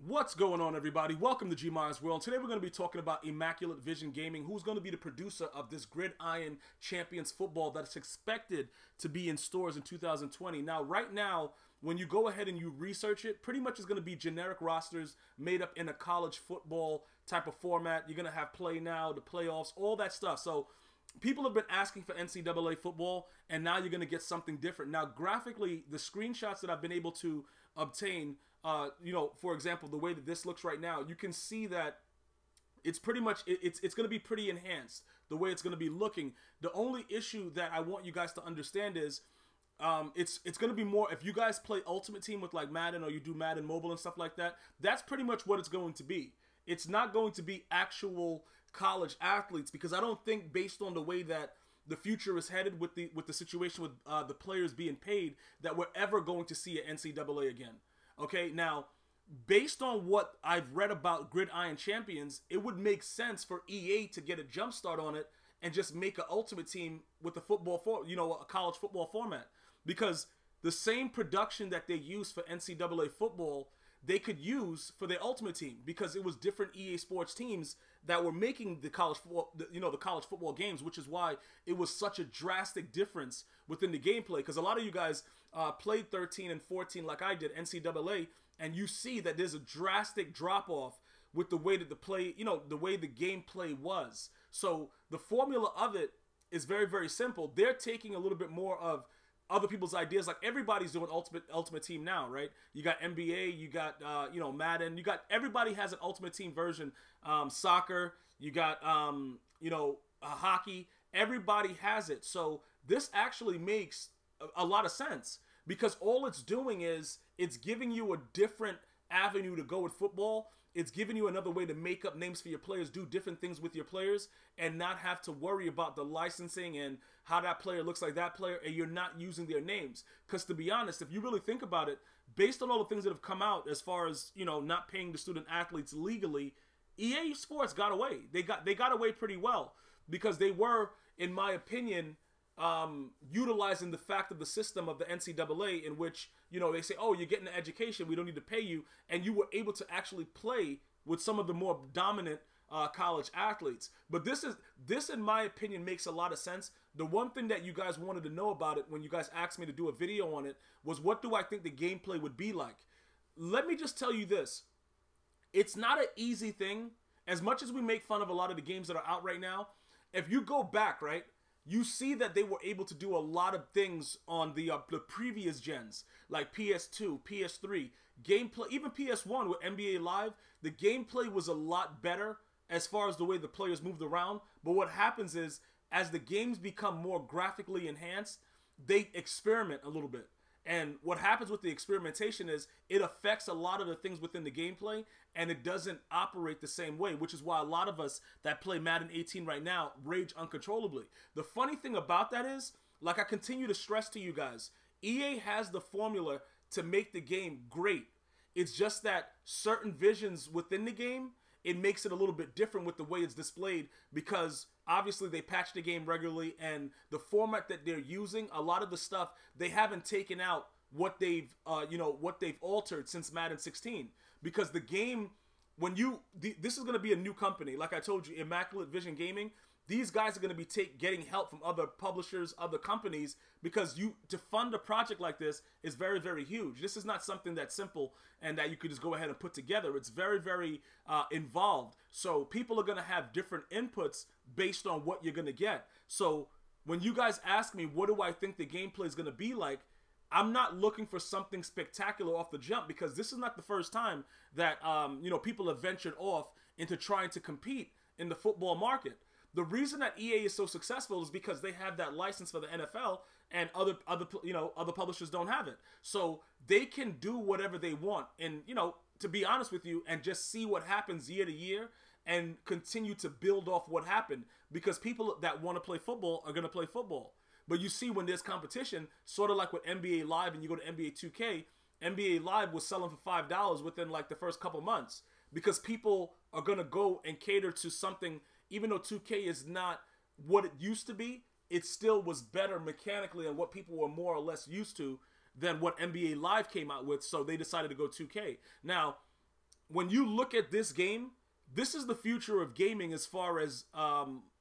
What's going on, everybody? Welcome to GmiasWorld. Today we're going to be talking about Immaculate Vision Gaming, who's going to be the producer of this Gridiron Champions football that's expected to be in stores in 2020. Now, right now, when you go ahead and you research it, pretty much it's going to be generic rosters made up in a college football type of format. You're going to have play now, the playoffs, all that stuff. So people have been asking for NCAA football, and now you're going to get something different. Now, graphically, the screenshots that I've been able to obtain, for example, the way that this looks right now, you can see that it's pretty much, it's going to be pretty enhanced, the way it's going to be looking. The only issue that I want you guys to understand is it's going to be more, if you guys play Ultimate Team with like Madden, or you do Madden Mobile and stuff like that, that's pretty much what it's going to be. It's not going to be actual college athletes, because I don't think, based on the way that the future is headed with the situation with the players being paid, that we're ever going to see an NCAA again. Okay, now, based on what I've read about Gridiron Champions, it would make sense for EA to get a jump start on it and just make an Ultimate Team with a a college football format, because the same production that they use for NCAA football, they could use for their Ultimate Team, because it was different EA Sports teams that were making the college football, the college football games, which is why it was such a drastic difference within the gameplay. Because a lot of you guys played 13 and 14 like I did, NCAA, and you see that there's a drastic drop off with the way that the play, the way the gameplay was. So the formula of it is very, very simple. They're taking a little bit more of other people's ideas. Like, everybody's doing ultimate team now, right? You got NBA, you got Madden, everybody has an Ultimate Team version. Soccer, you got hockey. Everybody has it. So this actually makes a lot of sense, because all it's doing is it's giving you a different avenue to go with football. It's giving you another way to make up names for your players, do different things with your players, and not have to worry about the licensing and how that player looks like that player, and you're not using their names. Because, to be honest, if you really think about it, based on all the things that have come out as far as, not paying the student athletes legally, EA Sports got away. They got away pretty well, because they were, in my opinion, utilizing the fact of the system of the NCAA, in which, they say, oh, you're getting an education, we don't need to pay you, and you were able to actually play with some of the more dominant college athletes. But this, in my opinion, makes a lot of sense. The one thing that you guys wanted to know about it when you guys asked me to do a video on it was, what do I think the gameplay would be like? Let me just tell you this. It's not an easy thing. As much as we make fun of a lot of the games that are out right now, if you go back, right, you see that they were able to do a lot of things on the previous gens, like PS2, PS3, gameplay, even PS1 with NBA Live. The gameplay was a lot better as far as the way the players moved around. But what happens is, as the games become more graphically enhanced, they experiment a little bit. And what happens with the experimentation is it affects a lot of the things within the gameplay, and it doesn't operate the same way, which is why a lot of us that play Madden 18 right now rage uncontrollably. The funny thing about that is, like I continue to stress to you guys, EA has the formula to make the game great. It's just that certain visions within the game, it makes it a little bit different with the way it's displayed, because obviously they patch the game regularly, and the format that they're using, a lot of the stuff, they haven't taken out what they've altered since Madden 16. Because the game, this is going to be a new company, like I told you, Immaculate Vision Gaming. These guys are going to be getting help from other publishers, other companies, because to fund a project like this is very, very huge. This is not something that's simple and that you could just go ahead and put together. It's very, very involved. So people are going to have different inputs based on what you're going to get. So when you guys ask me, what do I think the gameplay is going to be like, I'm not looking for something spectacular off the jump, because this is not the first time that people have ventured off into trying to compete in the football market. The reason that EA is so successful is because they have that license for the NFL, and other publishers don't have it. So they can do whatever they want, and to be honest with you, and just see what happens year to year and continue to build off what happened, because people that want to play football are going to play football. But you see, when there's competition, sort of like with NBA Live, and you go to NBA 2K, NBA Live was selling for $5 within like the first couple months, because people are going to go and cater to something. Even though 2K is not what it used to be, it still was better mechanically and what people were more or less used to than what NBA Live came out with, so they decided to go 2K. Now, when you look at this game, this is the future of gaming as far as,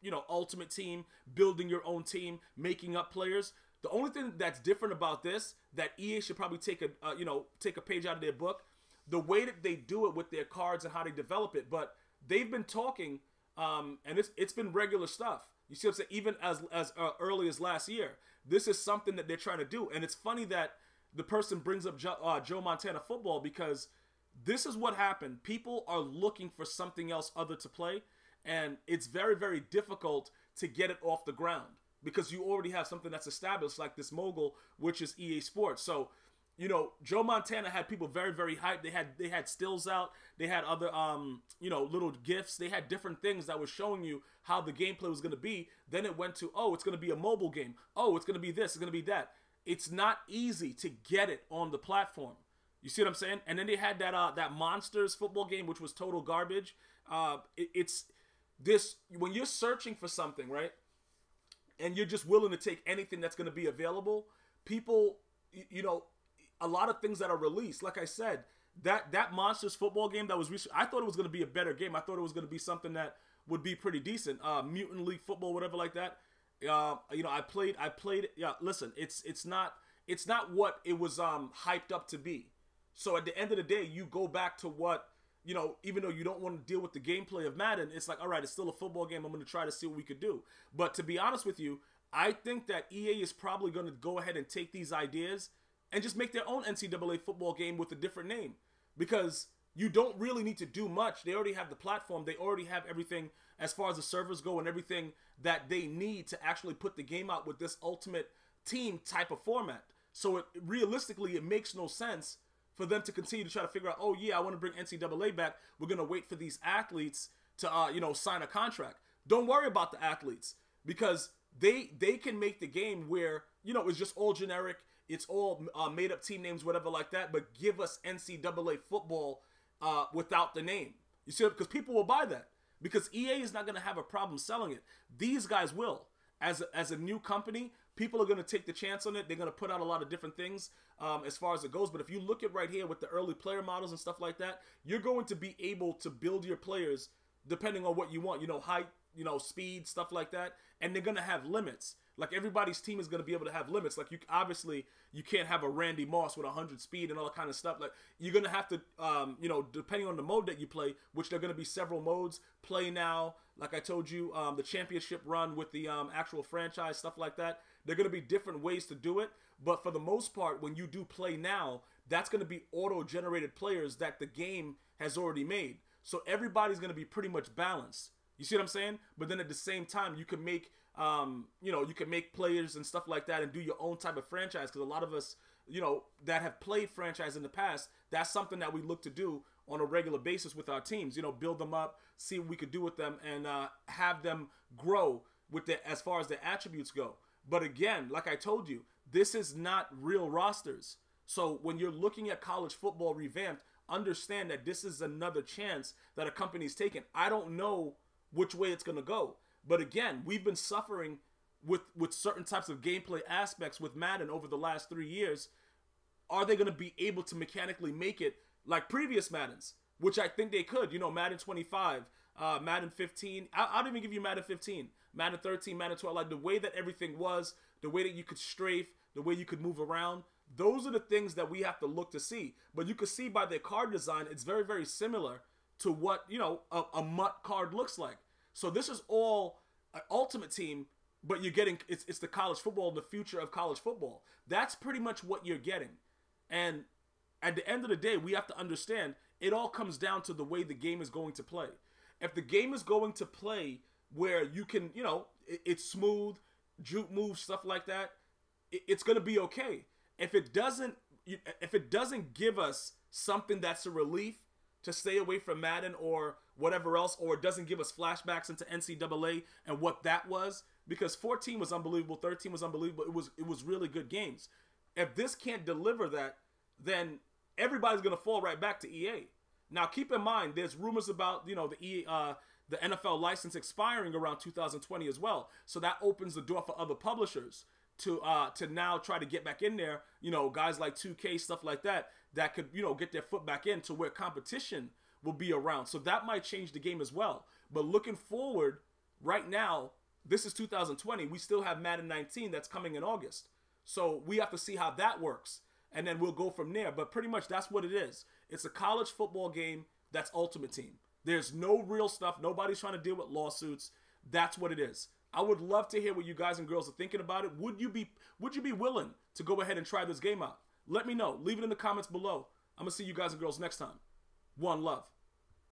you know, Ultimate Team, building your own team, making up players. The only thing that's different about this, that EA should probably take a, you know, take a page out of their book, the way that they do it with their cards and how they develop it. But they've been talking, and it's been regular stuff. You see what I'm saying? Even as early as last year, this is something that they're trying to do. And it's funny that the person brings up Joe Montana football, because this is what happened. People are looking for something else other to play, and it's very, very difficult to get it off the ground because you already have something that's established like this mogul, which is EA Sports. So, you know, Joe Montana had people very, very hyped. They had stills out. They had other, you know, little GIFs. They had different things that was showing you how the gameplay was going to be. Then it went to, oh, it's going to be a mobile game. Oh, it's going to be this. It's going to be that. It's not easy to get it on the platform. You see what I'm saying? And then they had that that Monsters football game, which was total garbage. It's this, when you're searching for something, right? And you're just willing to take anything that's going to be available. People, you know, a lot of things that are released, like I said, that Monsters football game that was recent, I thought it was going to be a better game. I thought it was going to be something that would be pretty decent. Mutant League Football, whatever like that. You know, I played. Yeah, listen, it's not what it was hyped up to be. So at the end of the day, you go back to what, you know, even though you don't want to deal with the gameplay of Madden, it's like, all right, it's still a football game. I'm going to try to see what we could do. But to be honest with you, I think that EA is probably going to go ahead and take these ideas and just make their own NCAA football game with a different name, because you don't really need to do much. They already have the platform. They already have everything as far as the servers go and everything that they need to actually put the game out with this Ultimate Team type of format. So realistically, it makes no sense for them to continue to try to figure out, oh yeah, I want to bring NCAA back. We're going to wait for these athletes to, you know, sign a contract. Don't worry about the athletes, because they can make the game where, you know, it's just all generic. It's all made up team names, whatever like that, but give us NCAA football without the name. You see, because people will buy that, because EA is not going to have a problem selling it. These guys will. As a new company, people are going to take the chance on it. They're going to put out a lot of different things as far as it goes. But if you look at right here with the early player models and stuff like that, you're going to be able to build your players depending on what you want. You know, height, you know, speed, stuff like that. And they're going to have limits. Like everybody's team is going to be able to have limits. Like obviously you can't have a Randy Moss with 100 speed and all that kind of stuff. Like you're going to have to, you know, depending on the mode that you play, which there are going to be several modes, play now, like I told you, the championship run with the actual franchise, stuff like that. There are going to be different ways to do it. But for the most part, when you do play now, that's going to be auto-generated players that the game has already made. So everybody's going to be pretty much balanced. You see what I'm saying? But then at the same time, you can make, you know, you can make players and stuff like that and do your own type of franchise. Because a lot of us, you know, that have played franchise in the past, that's something that we look to do on a regular basis with our teams. You know, build them up, see what we could do with them, and have them grow with their, as far as their attributes go. But again, like I told you, this is not real rosters. So when you're looking at college football revamped, understand that this is another chance that a company's taking. I don't know which way it's going to go. But again, we've been suffering with certain types of gameplay aspects with Madden over the last 3 years. Are they going to be able to mechanically make it like previous Maddens, which I think they could? You know, Madden 25, Madden 15. I'll even give you Madden 15, Madden 13, Madden 12. Like the way that everything was, the way that you could strafe, the way you could move around. Those are the things that we have to look to see. But you can see by their card design, it's very, very similar to what, you know, a MUT card looks like. So this is all an Ultimate Team, but you're getting, it's the college football, the future of college football. That's pretty much what you're getting. And at the end of the day, we have to understand it all comes down to the way the game is going to play. If the game is going to play where you can, you know, it's smooth, juke moves, stuff like that, it's going to be okay. If it doesn't give us something that's a relief to stay away from Madden or whatever else, or it doesn't give us flashbacks into NCAA and what that was, because 14 was unbelievable, 13 was unbelievable, it was really good games. If this can't deliver that, then everybody's going to fall right back to EA. Now keep in mind, there's rumors about, you know, the NFL license expiring around 2020 as well. So that opens the door for other publishers to now try to get back in there, you know, guys like 2K, stuff like that, that could, you know, get their foot back in to where competition will be around. So that might change the game as well. But looking forward, right now, this is 2020. We still have Madden 19 that's coming in August. So we have to see how that works. And then we'll go from there. But pretty much that's what it is. It's a college football game that's Ultimate Team. There's no real stuff. Nobody's trying to deal with lawsuits. That's what it is. I would love to hear what you guys and girls are thinking about it. Would you be willing to go ahead and try this game out? Let me know. Leave it in the comments below. I'm going to see you guys and girls next time. One love.